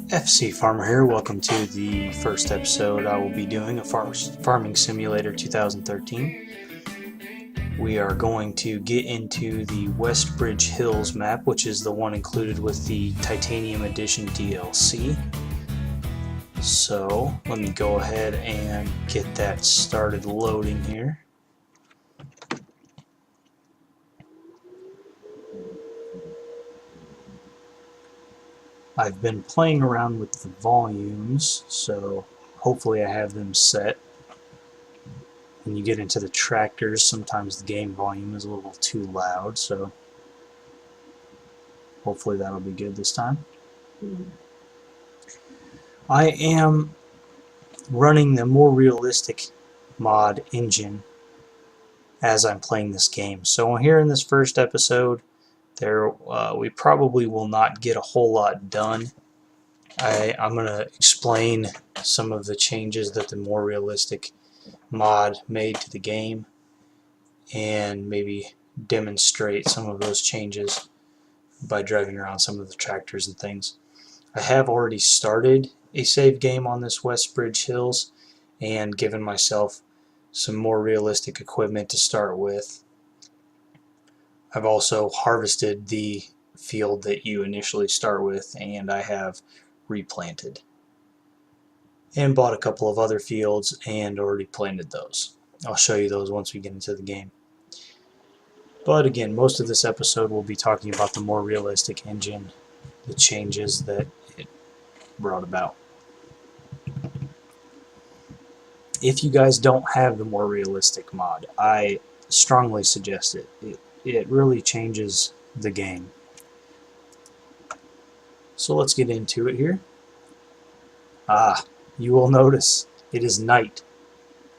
FC Farmer here. Welcome to the first episode I will be doing of Farming Simulator 2013. We are going to get into the Westbridge Hills map, which is the one included with the Titanium Edition DLC. So let me go ahead and get that started loading here. I've been playing around with the volumes, so hopefully I have them set. When you get into the tractors, sometimes the game volume is a little too loud, so hopefully that'll be good this time. I am running the MoreRealistic mod engine as I'm playing this game. So here in this first episode, we probably will not get a whole lot done. I'm going to explain some of the changes that the MoreRealistic mod made to the game and maybe demonstrate some of those changes by driving around some of the tractors and things. I have already started a save game on this Westbridge Hills and given myself some more realistic equipment to start with. I've also harvested the field that you initially start with, and I have replanted and bought a couple of other fields and already planted those. I'll show you those once we get into the game. But again, most of this episode will be talking about the MoreRealistic engine, the changes that it brought about. If you guys don't have the MoreRealistic mod, I strongly suggest it. It really changes the game. So let's get into it here. You will notice it is night.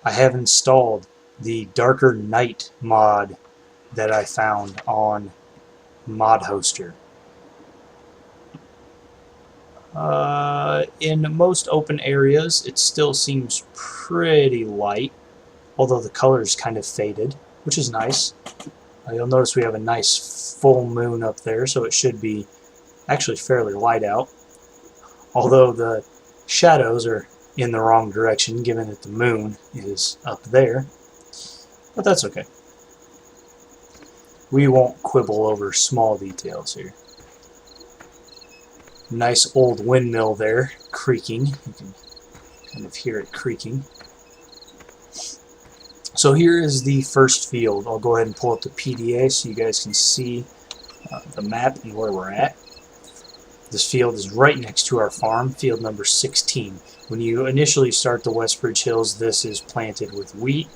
I have installed the Darker Night mod that I found on Mod Hoster. In most open areas it still seems pretty light, although the color is kind of faded, which is nice. You'll notice we have a nice full moon up there, so it should be actually fairly light out, although the shadows are in the wrong direction given that the moon is up there, but that's okay. We won't quibble over small details here. Nice old windmill there, creaking. You can kind of hear it creaking. So here is the first field. I'll go ahead and pull up the PDA so you guys can see the map and where we're at. This field is right next to our farm, field number 16. When you initially start the Westbridge Hills, this is planted with wheat.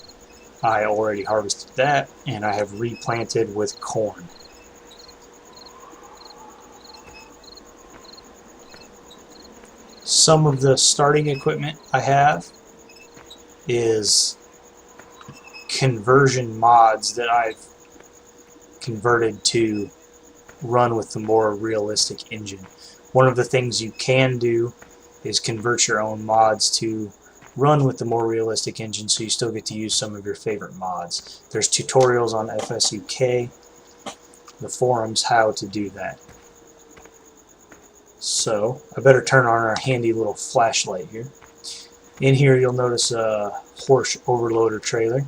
I already harvested that, and I have replanted with corn. Some of the starting equipment I have is conversion mods that I've converted to run with the MoreRealistic engine. One of the things you can do is convert your own mods to run with the MoreRealistic engine, so you still get to use some of your favorite mods. There's tutorials on FSUK, the forums, how to do that. So I better turn on our handy little flashlight here. In here you'll notice a horse overloader trailer.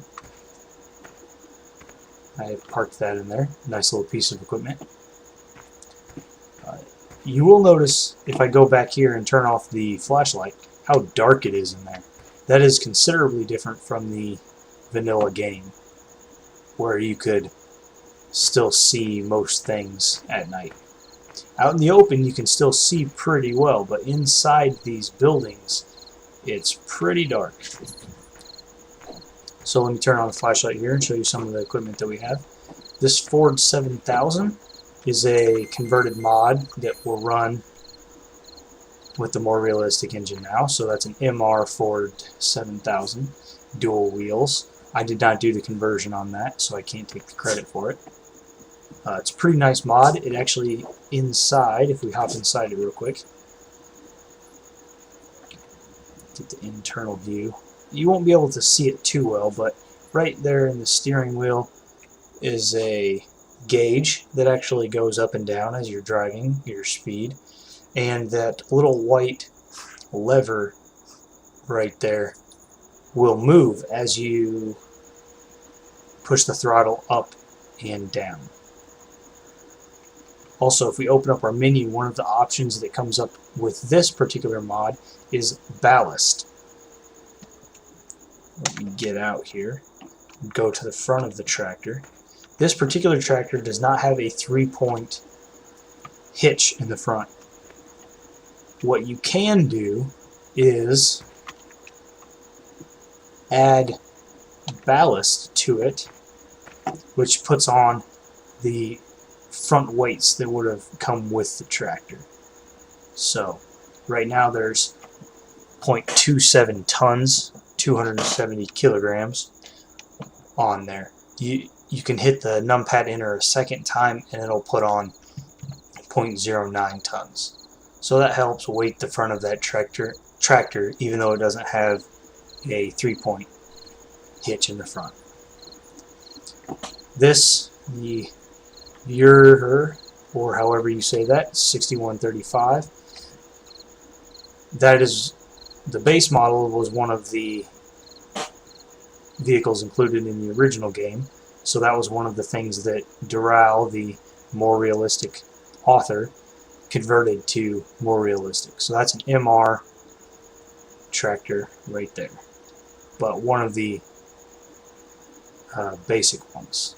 I parked that in there. Nice little piece of equipment. You will notice if I go back here and turn off the flashlight how dark it is in there. That is considerably different from the vanilla game, where you could still see most things at night. Out in the open you can still see pretty well, but inside these buildings it's pretty dark. So let me turn on the flashlight here and show you some of the equipment that we have. This Ford 7000 is a converted mod that will run with the MoreRealistic engine now. So that's an MR Ford 7000, dual wheels. I did not do the conversion on that, so I can't take the credit for it. It's a pretty nice mod. It actually, inside, if we hop inside it real quick, get the internal view. You won't be able to see it too well, but right there in the steering wheel is a gauge that actually goes up and down as you're driving your speed. and that little white lever right there will move as you push the throttle up and down. Also, if we open up our menu, one of the options that comes up with this particular mod is ballast. Let me get out here and go to the front of the tractor. This particular tractor does not have a 3-point hitch in the front. What you can do is add ballast to it, which puts on the front weights that would have come with the tractor. So right now there's 0.27 tons, 270 kilograms on there. You can hit the numpad enter a second time and it'll put on 0.09 tons. So that helps weight the front of that tractor even though it doesn't have a 3-point hitch in the front. This, the Ur, or however you say that, 6135. That is, the base model was one of the vehicles included in the original game, so that was one of the things that Doral, the more realistic author, converted to more realistic. So that's an MR tractor right there, but one of the basic ones.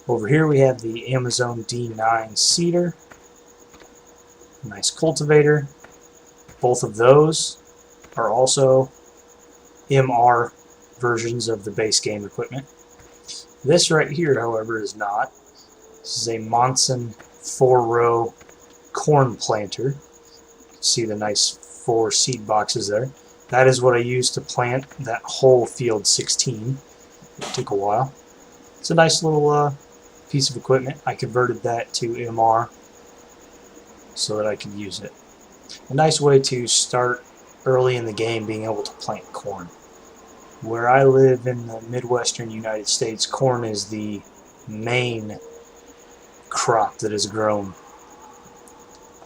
Over here we have the Amazon D9 seeder, nice cultivator. Both of those are also MR versions of the base game equipment. This right here, however, is not. This is a Monson 4-row corn planter. You can see the nice 4 seed boxes there. That is what I used to plant that whole field 16. It took a while. It's a nice little piece of equipment. I converted that to MR so that I could use it. A nice way to start early in the game being able to plant corn. Where I live in the Midwestern United States, corn is the main crop that is grown,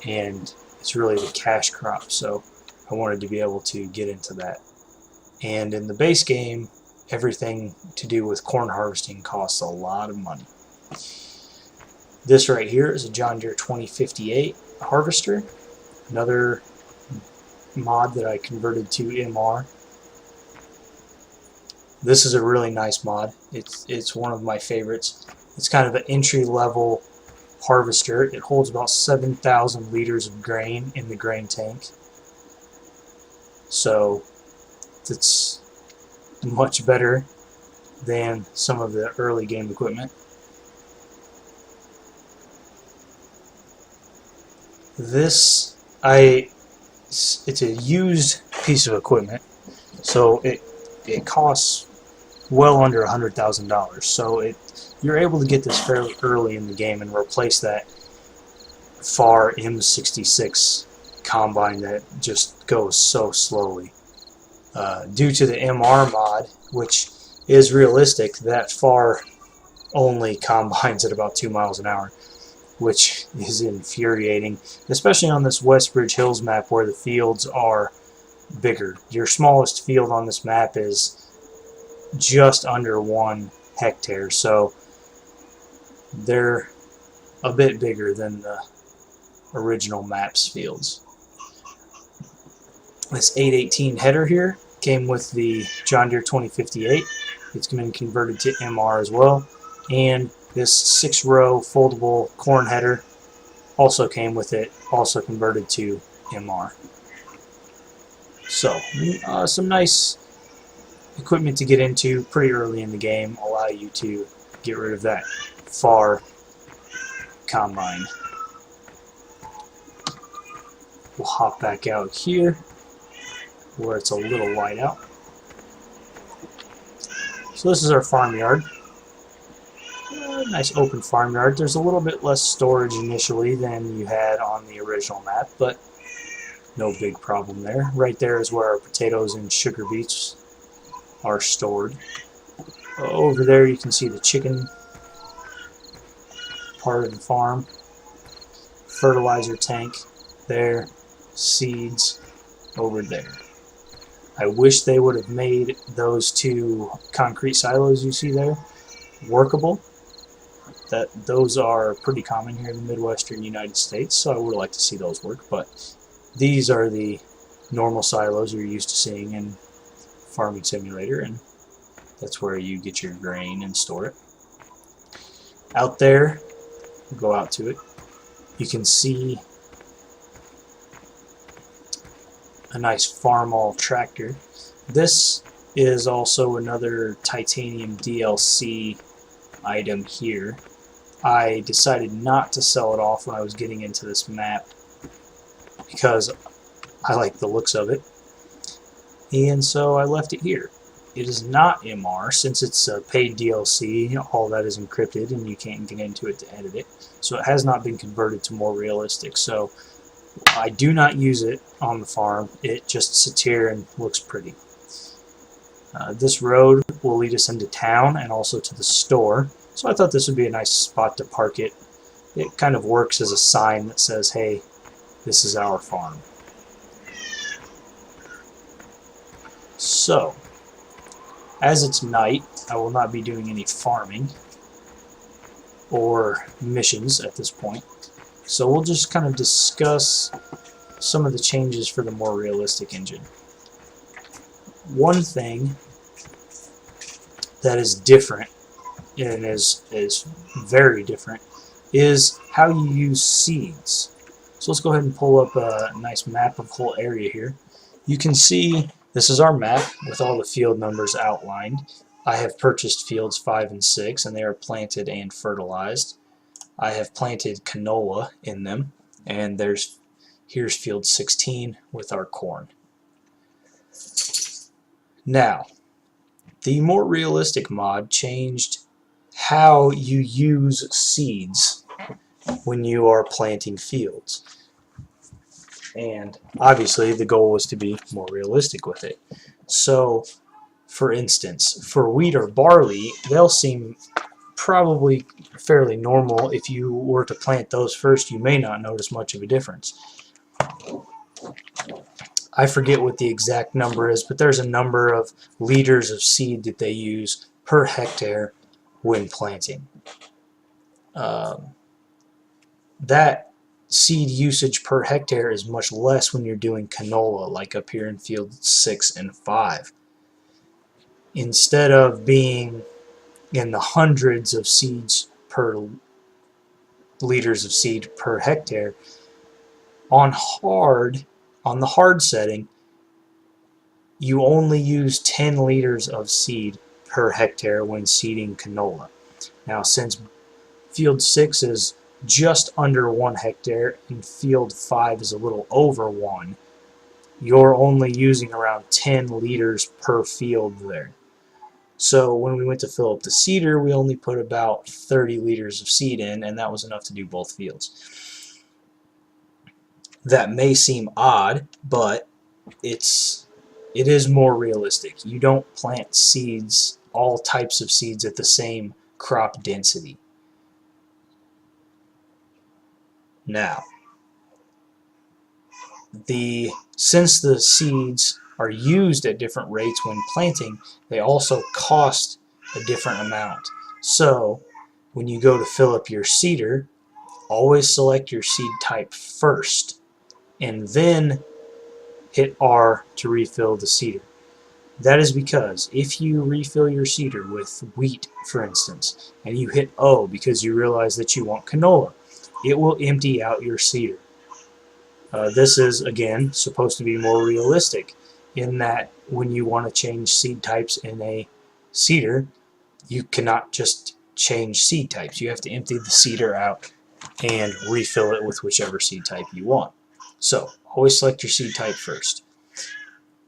and it's really the cash crop, so I wanted to be able to get into that. And in the base game, everything to do with corn harvesting costs a lot of money. This right here is a John Deere 2058 harvester, another mod that I converted to MR. This is a really nice mod. It's one of my favorites. It's kind of an entry-level harvester. It holds about 7,000 liters of grain in the grain tank. So it's much better than some of the early game equipment. This, it's a used piece of equipment, so it costs well under $100,000. So you're able to get this fairly early in the game and replace that FAR M66 combine that just goes so slowly. Due to the MR mod, which is realistic, that FAR only combines at about 2 miles an hour, which is infuriating, especially on this Westbridge Hills map where the fields are bigger. Your smallest field on this map is just under 1 hectare, so they're a bit bigger than the original map's fields. This 818 header here came with the John Deere 2058. It's been converted to MR as well, and this 6-row foldable corn header also came with it, also converted to MR. So some nice equipment to get into pretty early in the game, allow you to get rid of that FAR combine. We'll hop back out here where it's a little light out. So this is our farmyard. Nice open farmyard. There's a little bit less storage initially than you had on the original map, but no big problem there. Right there is where our potatoes and sugar beets are stored. Over there you can see the chicken part of the farm, fertilizer tank, there, seeds over there. I wish they would have made those two concrete silos you see there workable. Those are pretty common here in the Midwestern United States, so I would like to see those work, but these are the normal silos you're used to seeing in Farming Simulator, and that's where you get your grain and store it. Out there, go out to it, you can see a nice Farmall tractor. This is also another titanium DLC item here. I decided not to sell it off when I was getting into this map because I like the looks of it, and so I left it here. It is not MR, since it's a paid DLC, all that is encrypted and you can't get into it to edit it, so it has not been converted to MoreRealistic, so I do not use it on the farm. It just sits here and looks pretty. This road will lead us into town and also to the store, so I thought this would be a nice spot to park it. It kind of works as a sign that says, hey, this is our farm. So, as it's night, I will not be doing any farming or missions at this point. So we'll just kind of discuss some of the changes for the MoreRealistic engine. One thing that is different, and is very different, is how you use seeds. So let's go ahead and pull up a nice map of the whole area here. You can see this is our map with all the field numbers outlined. I have purchased fields 5 and 6, and they are planted and fertilized. I have planted canola in them, and here's field 16 with our corn. Now, the MoreRealistic mod changed how you use seeds when you are planting fields. And obviously the goal was to be more realistic with it. So, for instance, for wheat or barley, they'll seem probably fairly normal. If you were to plant those first, you may not notice much of a difference. I forget what the exact number is, but there's a number of liters of seed that they use per hectare when planting. That seed usage per hectare is much less when you're doing canola, like up here in field 6 and 5. Instead of being in the hundreds of seeds per liters of seed per hectare, on the hard setting, you only use 10 liters of seed per hectare when seeding canola. Now, since field 6 is just under 1 hectare and field 5 is a little over 1, you're only using around 10 liters per field there. So when we went to fill up the seeder, we only put about 30 liters of seed in, and that was enough to do both fields. That may seem odd, but it is more realistic. You don't plant seeds, all types of seeds, at the same crop density. Now, since the seeds are used at different rates when planting, they also cost a different amount. So, when you go to fill up your seeder, always select your seed type first, and then hit R to refill the seeder. That is because if you refill your seeder with wheat, for instance, and you hit O because you realize that you want canola, it will empty out your seeder. This is, again, supposed to be more realistic in that when you want to change seed types in a seeder, you cannot just change seed types. You have to empty the seeder out and refill it with whichever seed type you want. So, always select your seed type first.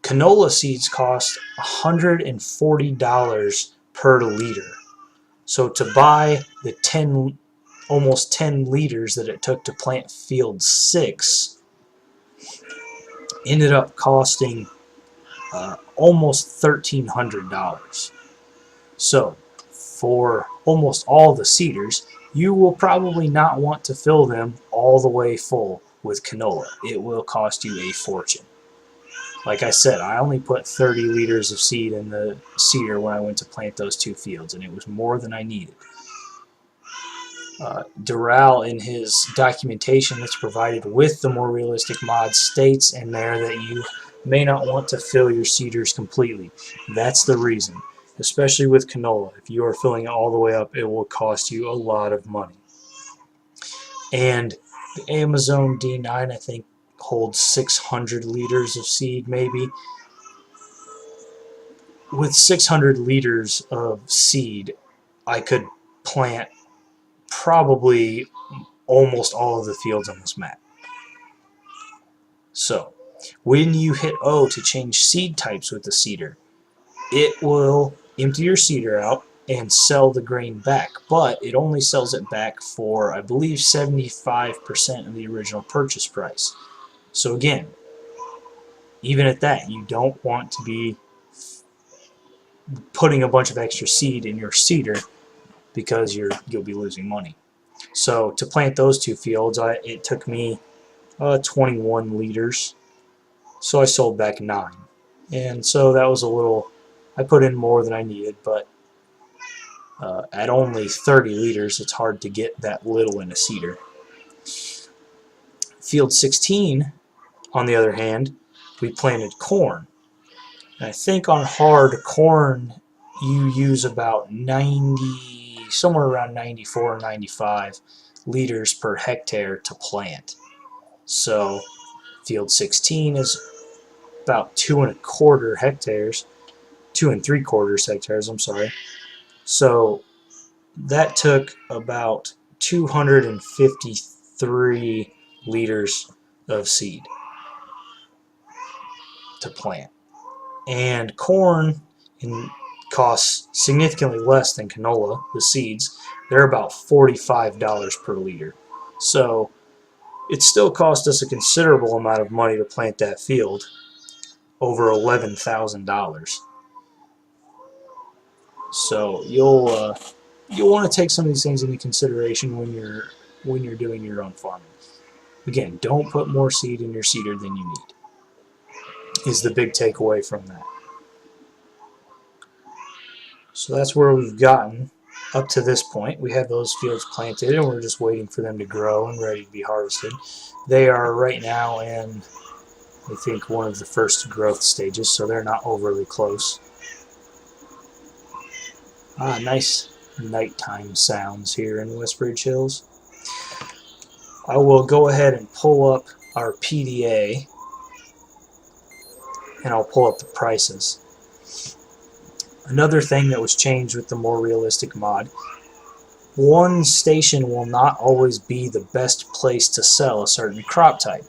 Canola seeds cost $140 per liter. So to buy the almost 10 liters that it took to plant field 6 ended up costing almost $1,300. So for almost all the seeders, you will probably not want to fill them all the way full with canola. It will cost you a fortune. Like I said, I only put 30 liters of seed in the seeder when I went to plant those 2 fields, and it was more than I needed. Doral, in his documentation that's provided with the More Realistic mod, states in there that you may not want to fill your seeders completely. That's the reason. Especially with canola. If you are filling it all the way up, it will cost you a lot of money. And the Amazon D9, I think, holds 600 liters of seed, maybe. With 600 liters of seed, I could plant probably almost all of the fields on this map. So, when you hit O to change seed types with the seeder, it will empty your seeder out and sell the grain back, but it only sells it back for, I believe, 75% of the original purchase price. So again, even at that, you don't want to be putting a bunch of extra seed in your seeder because you'll be losing money. So to plant those 2 fields, it took me 21 liters, so I sold back 9. And so that was a little, I put in more than I needed, but at only 30 liters, it's hard to get that little in a seeder. Field 16, on the other hand, we planted corn. And I think on hard corn, you use about 90, somewhere around 94 or 95 liters per hectare to plant. So field 16 is about 2 3/4 hectares, I'm sorry. So that took about 253 liters of seed to plant. And corn costs significantly less than canola, the seeds. They're about $45 per liter. So it still cost us a considerable amount of money to plant that field, over $11,000. So you'll want to take some of these things into consideration when you're doing your own farming. Again, don't put more seed in your seeder than you need, is the big takeaway from that. So that's where we've gotten up to this point. We have those fields planted and we're just waiting for them to grow and ready to be harvested. They are right now in, I think, one of the first growth stages, so they're not overly close. Nice nighttime sounds here in Westbridge Hills. I will go ahead and pull up our PDA, and I'll pull up the prices. Another thing that was changed with the More Realistic mod, one station will not always be the best place to sell a certain crop type.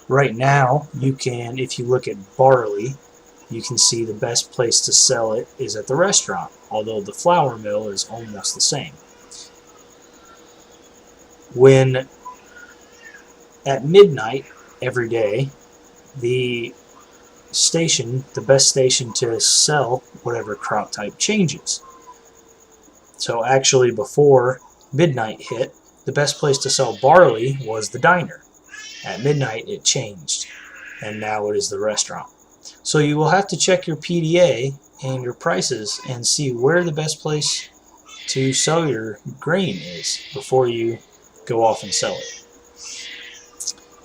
Right now, you can, if you look at barley, you can see the best place to sell it is at the restaurant, although the flour mill is almost the same. When at midnight every day, the best station to sell whatever crop type changes. So actually before midnight hit, the best place to sell barley was the diner. At midnight it changed, and now it is the restaurant. So you will have to check your PDA and your prices and see where the best place to sell your grain is before you go off and sell it.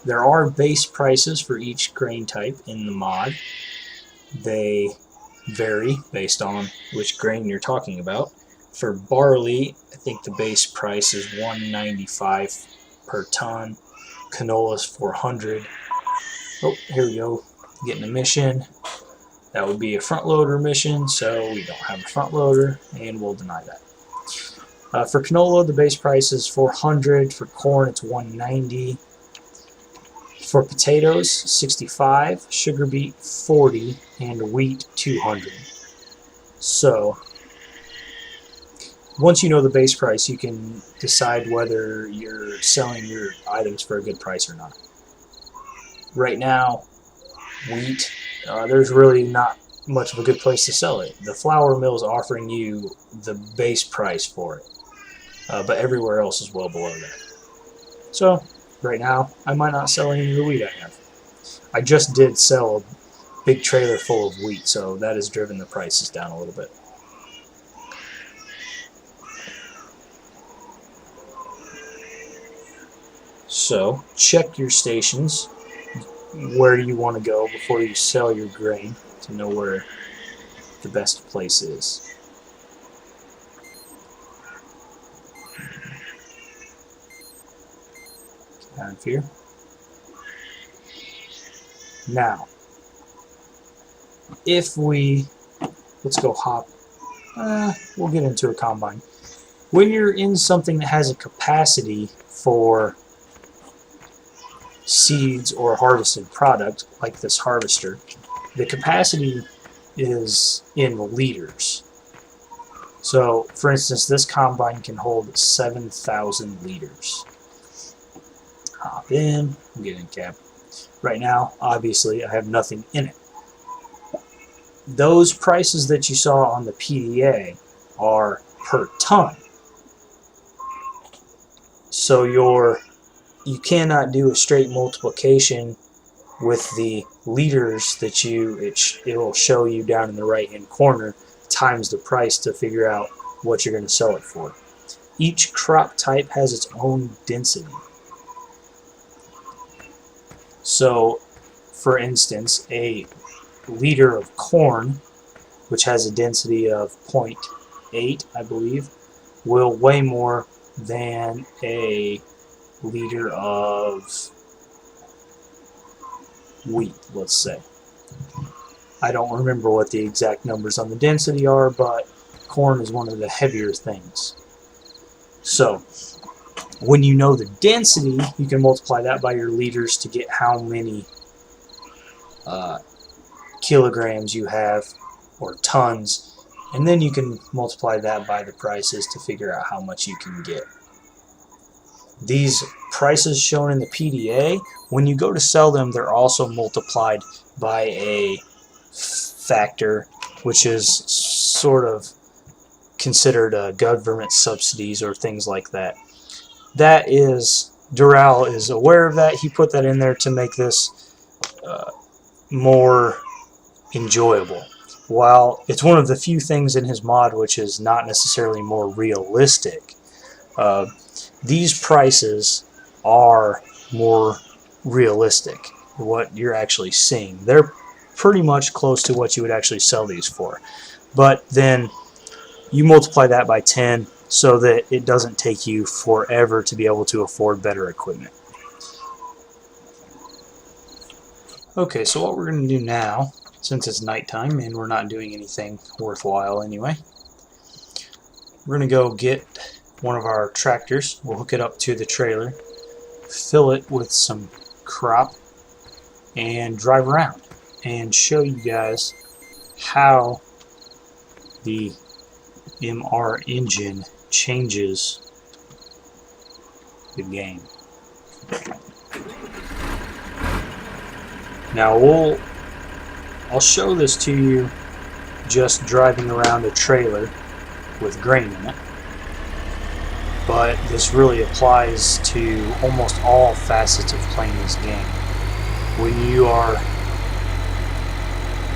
There are base prices for each grain type in the mod. They vary based on which grain you're talking about. For barley, I think the base price is $195 per ton. Canola is $400. Oh, here we go. Getting a mission. That would be a front loader mission, so we don't have a front loader, and we'll deny that. For canola, the base price is $400. For corn, it's $190. For potatoes, $65. Sugar beet, $40, and wheat, $200. So once you know the base price, you can decide whether you're selling your items for a good price or not. Right now, wheat, there's really not much of a good place to sell it. The flour mill is offering you the base price for it, but everywhere else is well below that. So Right now, I might not sell any of the wheat I have. I just did sell a big trailer full of wheat, so that has driven the prices down a little bit. So, check your stations, where you want to go before you sell your grain, to know where the best place is. Out of here. Now, if we, let's go hop, we'll get into a combine. When you're in something that has a capacity for seeds or a harvested product, like this harvester, the capacity is in liters. So, for instance, this combine can hold 7,000 liters. Hop in, get in cab. Right now, obviously, I have nothing in it. Those prices that you saw on the PDA are per ton. So you cannot do a straight multiplication with the liters that it will show you down in the right hand corner times the price to figure out what you're going to sell it for. Each crop type has its own density. So, for instance, a liter of corn, which has a density of 0.8, I believe, will weigh more than a liter of wheat, let's say. I don't remember what the exact numbers on the density are, but corn is one of the heavier things. So, when you know the density, you can multiply that by your liters to get how many kilograms you have, or tons, and then you can multiply that by the prices to figure out how much you can get. These prices shown in the PDA, when you go to sell them, they're also multiplied by a factor, which is sort of considered government subsidies or things like that. That is, Doral is aware of that. He put that in there to make this more enjoyable. While it's one of the few things in his mod which is not necessarily more realistic, these prices are more realistic, what you're actually seeing. They're pretty much close to what you would actually sell these for. But then you multiply that by 10 so that it doesn't take you forever to be able to afford better equipment. Okay, so what we're going to do now, since it's nighttime and we're not doing anything worthwhile anyway, we're going to go get one of our tractors. We'll hook it up to the trailer, fill it with some crop, and drive around and show you guys how the MR engine changes the game. Now I'll show this to you just driving around a trailer with grain in it, but this really applies to almost all facets of playing this game. When you are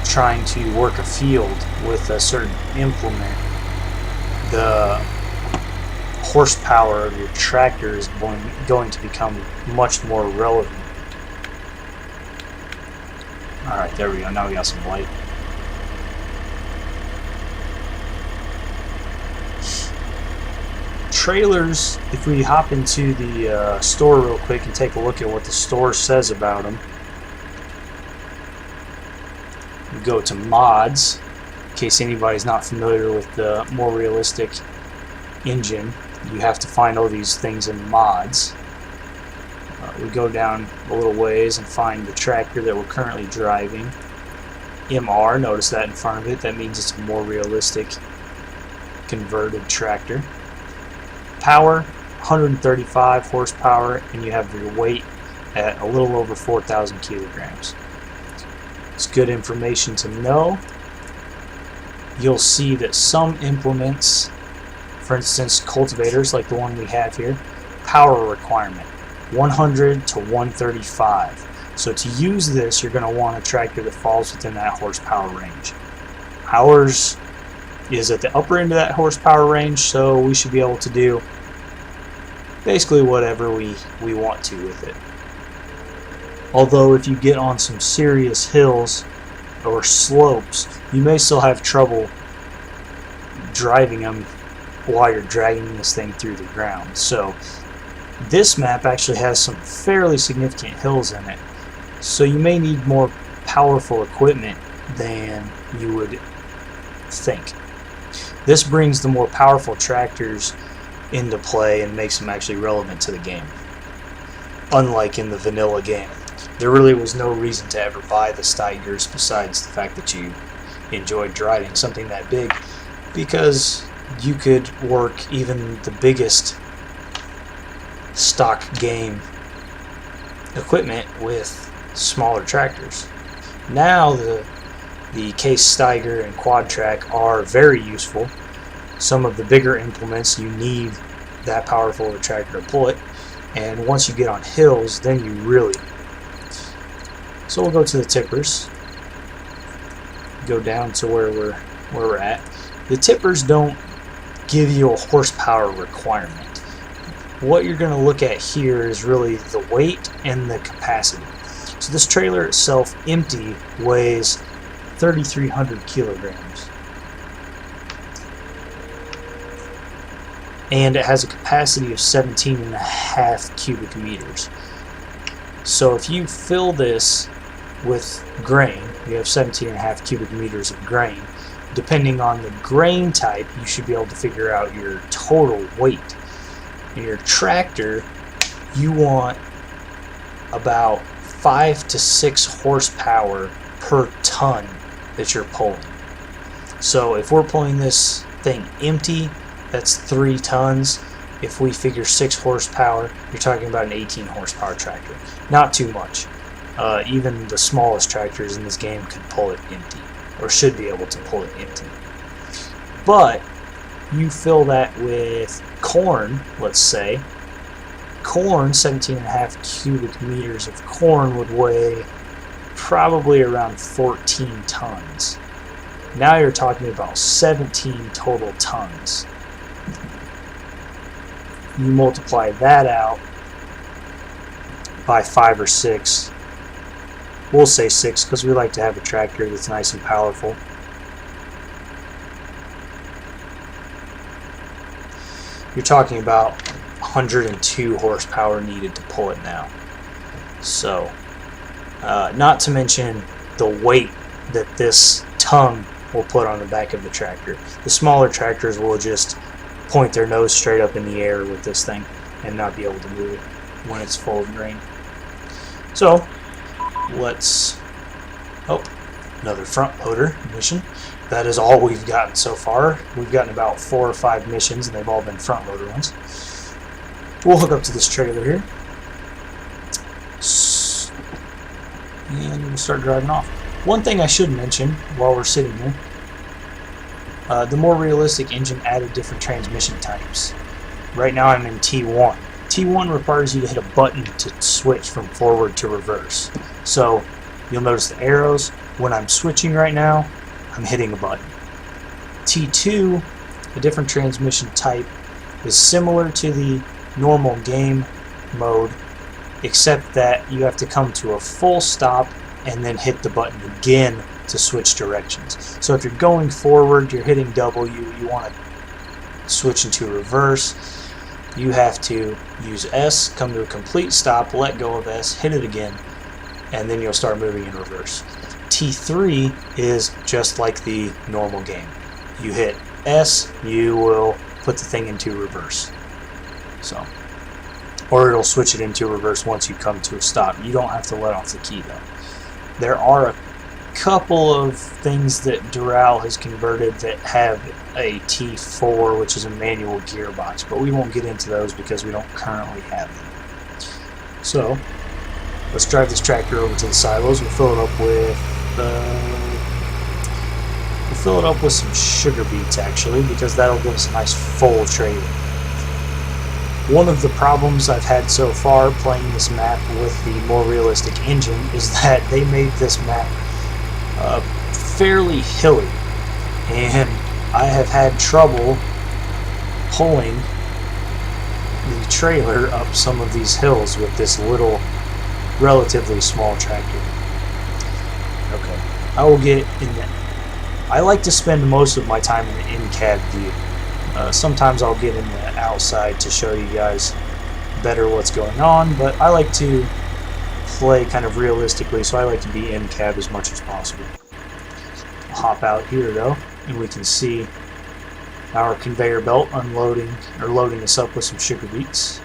trying to work a field with a certain implement, the horsepower of your tractor is going to become much more relevant. Alright, there we go. Now we got some light. Trailers, if we hop into the store real quick and take a look at what the store says about them. We go to mods, in case anybody's not familiar with the MoreRealistic engine. You have to find all these things in mods. We go down a little ways and find the tractor that we're currently driving. MR, notice that in front of it. That means it's a more realistic converted tractor. Power, 135 horsepower, and you have your weight at a little over 4,000 kilograms. It's good information to know. You'll see that some implements, for instance cultivators like the one we have here, power requirement. 100 to 135. So to use this, you're going to want a tractor that falls within that horsepower range. Ours is at the upper end of that horsepower range, so we should be able to do basically whatever we want to with it. Although if you get on some serious hills or slopes, you may still have trouble driving them while you're dragging this thing through the ground. So this map actually has some fairly significant hills in it, so you may need more powerful equipment than you would think. This brings the more powerful tractors into play and makes them actually relevant to the game. Unlike in the vanilla game, there really was no reason to ever buy the Steigers besides the fact that you enjoyed driving something that big, because you could work even the biggest stock game equipment with smaller tractors. Now the Case Steiger and Quad Track are very useful. Some of the bigger implements, you need that powerful of a tractor to pull it, and once you get on hills, then you really. So we'll go to the tippers, go down to where we're at. The tippers don't give you a horsepower requirement. What you're going to look at here is really the weight and the capacity. So this trailer itself, empty, weighs 3,300 kilograms. And it has a capacity of 17.5 cubic meters. So if you fill this with grain, you have 17.5 cubic meters of grain. Depending on the grain type, you should be able to figure out your total weight. In your tractor, you want about 5 to 6 horsepower per ton that you're pulling. So if we're pulling this thing empty, that's 3 tons. If we figure 6 horsepower, you're talking about an 18 horsepower tractor. Not too much. Even the smallest tractors in this game could pull it empty, or should be able to pull it empty. But you fill that with corn, let's say. Corn, 17.5 cubic meters of corn would weigh probably around 14 tons. Now you're talking about 17 total tons. You multiply that out by 5 or 6. We'll say 6 because we like to have a tractor that's nice and powerful. You're talking about 102 horsepower needed to pull it now. So, not to mention the weight that this tongue will put on the back of the tractor. The smaller tractors will just point their nose straight up in the air with this thing and not be able to move it when it's full of grain. So, let's... Oh, another front loader mission. That is all we've gotten so far. We've gotten about 4 or 5 missions, and they've all been front loader ones. We'll hook up to this trailer here, and we'll start driving off. One thing I should mention while we're sitting here, the MoreRealistic engine added different transmission types. Right now I'm in T1. T1 requires you to hit a button to switch from forward to reverse. So you'll notice the arrows. When I'm switching right now, I'm hitting a button. T2, a different transmission type, is similar to the normal game mode, except that you have to come to a full stop and then hit the button again to switch directions. So if you're going forward, you're hitting W, you want to switch into reverse, you have to use S, come to a complete stop, let go of S, hit it again, and then you'll start moving in reverse. T3 is just like the normal game. You hit S, you will put the thing into reverse. So, or it'll switch it into reverse once you come to a stop. You don't have to let off the key though. There are a couple of things that Doral has converted that have a T4, which is a manual gearbox, but we won't get into those because we don't currently have them. So, let's drive this tractor over to the silos. We'll fill it up with some sugar beets actually, because that'll give us a nice full trailer. One of the problems I've had so far playing this map with the more realistic engine is that they made this map fairly hilly, and I have had trouble pulling the trailer up some of these hills with this little, relatively small tractor. Okay, I will get in the... I like to spend most of my time in the in-cab view. Sometimes I'll get in the outside to show you guys better what's going on, but I like to play kind of realistically, so I like to be in-cab as much as possible. I'll hop out here though, and we can see our conveyor belt unloading, or loading us up with some sugar beets.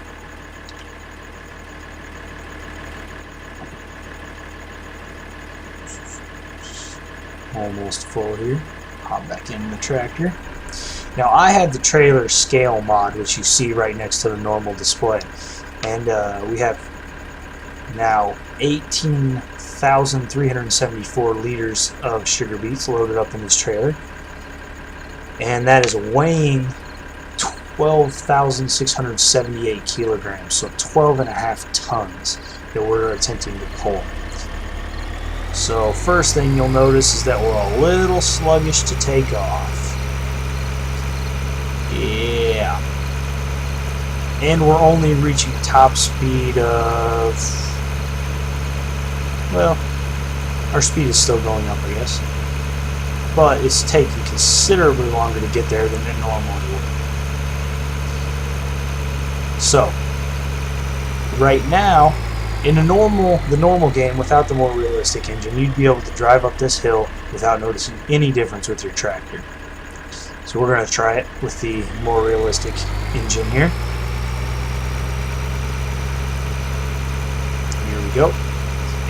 Almost full here. Hop back in the tractor. Now I have the trailer scale mod, which you see right next to the normal display, and we have now 18,374 liters of sugar beets loaded up in this trailer, and that is weighing 12,678 kilograms, so 12.5 tons that we're attempting to pull. So first thing you'll notice is that we're a little sluggish to take off. Yeah. And we're only reaching top speed of... well, our speed is still going up, I guess. But it's taking considerably longer to get there than it normally would. So, right now, in the normal game, without the more realistic engine, you'd be able to drive up this hill without noticing any difference with your tractor. So we're going to try it with the more realistic engine here. Here we go.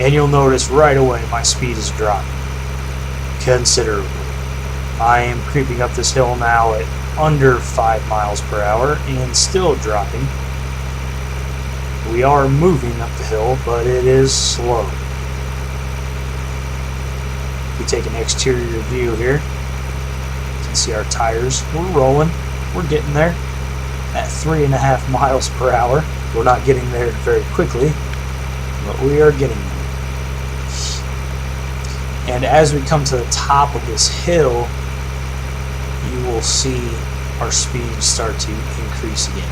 And you'll notice right away my speed is dropping considerably. I am creeping up this hill now at under 5 miles per hour and still dropping. We are moving up the hill, but it is slow. If we take an exterior view here, you can see our tires. We're rolling. We're getting there at 3.5 miles per hour. We're not getting there very quickly, but we are getting there. And as we come to the top of this hill, you will see our speed start to increase again.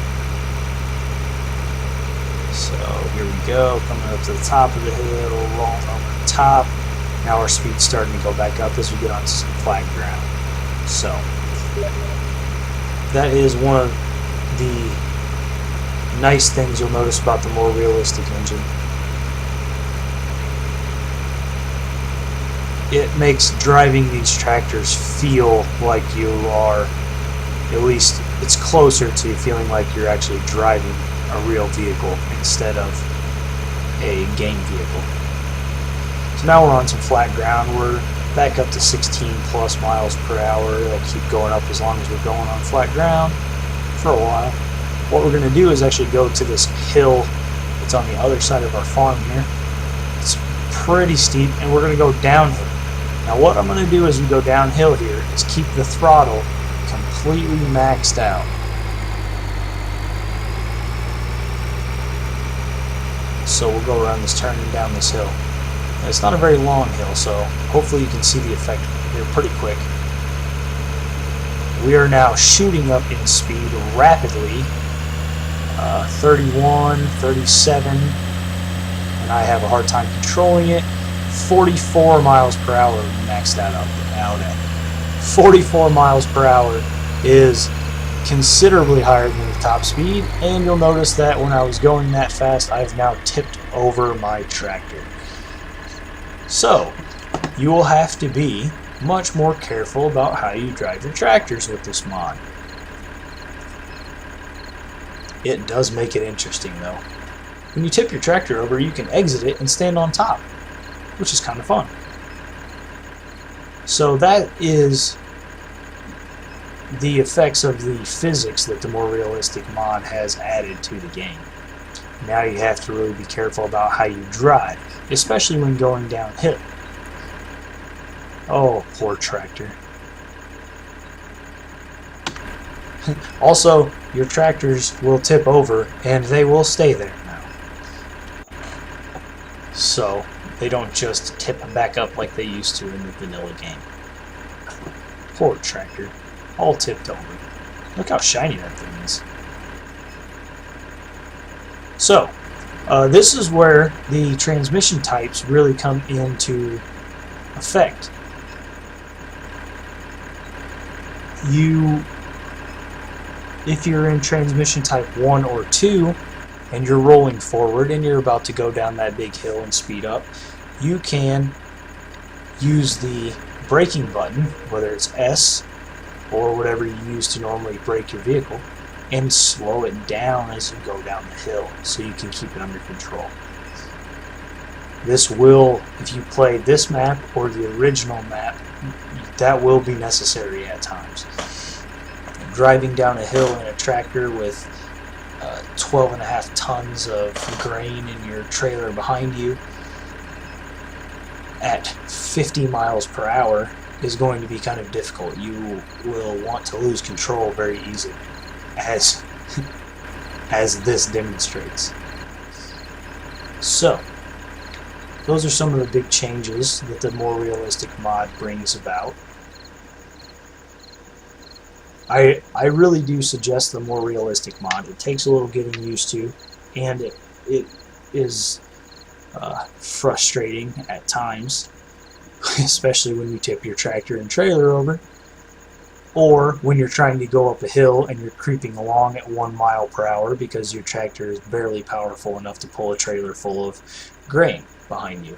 So here we go, coming up to the top of the hill, rolling over the top. Now our speed's starting to go back up as we get onto some flat ground. So that is one of the nice things you'll notice about the more realistic engine. It makes driving these tractors feel like you are, at least it's closer to feeling like you're actually driving a real vehicle instead of a game vehicle. So now we're on some flat ground. We're back up to 16 plus miles per hour. It'll keep going up as long as we're going on flat ground for a while. What we're going to do is actually go to this hill that's on the other side of our farm here. It's pretty steep, and we're going to go downhill. Now what I'm going to do as we go downhill here is keep the throttle completely maxed out. So we'll go around this turn and down this hill. Now, it's not a very long hill, so hopefully you can see the effect here pretty quick. We are now shooting up in speed rapidly, 31, 37, and I have a hard time controlling it. 44 miles per hour we maxed that out at. 44 miles per hour is considerably higher than the top speed, and you'll notice that when I was going that fast, I've now tipped over my tractor. So, you will have to be much more careful about how you drive your tractors with this mod. It does make it interesting though. When you tip your tractor over, you can exit it and stand on top, which is kind of fun. So that is the effects of the physics that the more realistic mod has added to the game. Now you have to really be careful about how you drive, especially when going downhill. Oh, poor tractor. Also, your tractors will tip over and they will stay there now. So they don't just tip back up like they used to in the vanilla game. Poor tractor, all tipped over. Look how shiny that thing is. So, this is where the transmission types really come into effect. If you're in transmission type 1 or 2, and you're rolling forward and you're about to go down that big hill and speed up, you can use the braking button, whether it's S or whatever you use to normally brake your vehicle, and slow it down as you go down the hill so you can keep it under control. This will, if you play this map or the original map, that will be necessary at times. Driving down a hill in a tractor with 12.5 tons of grain in your trailer behind you at 50 miles per hour is going to be kind of difficult. You will want to lose control very easily, as this demonstrates. So, those are some of the big changes that the More Realistic mod brings about. I really do suggest the More Realistic mod. It takes a little getting used to, and it is frustrating at times, especially when you tip your tractor and trailer over, or when you're trying to go up a hill and you're creeping along at 1 mile per hour because your tractor is barely powerful enough to pull a trailer full of grain behind you.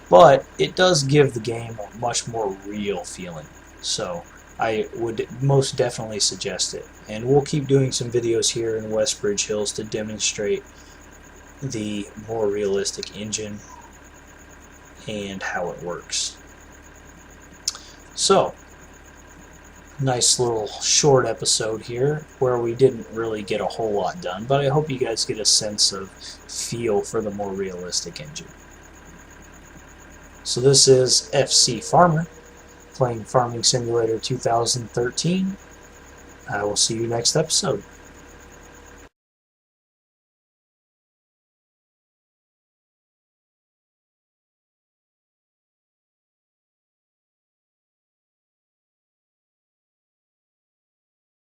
But it does give the game a much more real feeling, so I would most definitely suggest it. And we'll keep doing some videos here in Westbridge Hills to demonstrate the More Realistic engine and how it works. So, nice little short episode here where we didn't really get a whole lot done, but I hope you guys get a sense of feel for the More Realistic engine. So this is FC Farmer playing Farming Simulator 2013. I will see you next episode.